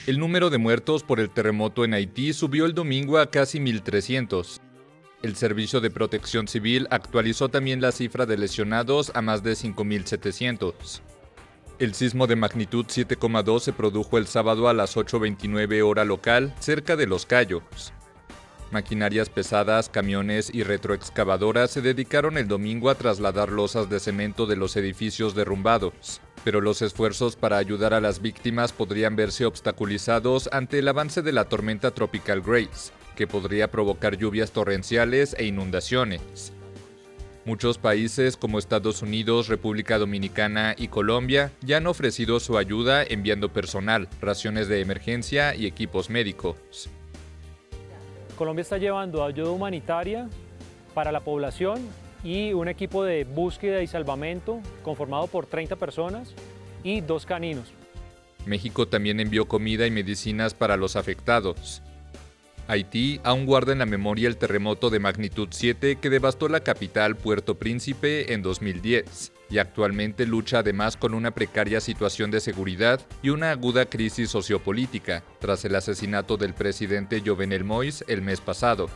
El número de muertos por el terremoto en Haití subió el domingo a casi 1.300. El Servicio de Protección Civil actualizó también la cifra de lesionados a más de 5.700. El sismo de magnitud 7,2 se produjo el sábado a las 8:29 hora local, cerca de Los Cayos. Maquinarias pesadas, camiones y retroexcavadoras se dedicaron el domingo a trasladar losas de cemento de los edificios derrumbados, pero los esfuerzos para ayudar a las víctimas podrían verse obstaculizados ante el avance de la tormenta tropical Grace, que podría provocar lluvias torrenciales e inundaciones. Muchos países como Estados Unidos, República Dominicana y Colombia ya han ofrecido su ayuda enviando personal, raciones de emergencia y equipos médicos. Colombia está llevando ayuda humanitaria para la población y un equipo de búsqueda y salvamento conformado por 30 personas y 2 caninos. México también envió comida y medicinas para los afectados. Haití aún guarda en la memoria el terremoto de magnitud 7 que devastó la capital, Puerto Príncipe, en 2010, y actualmente lucha además con una precaria situación de seguridad y una aguda crisis sociopolítica, tras el asesinato del presidente Jovenel Moïse el mes pasado.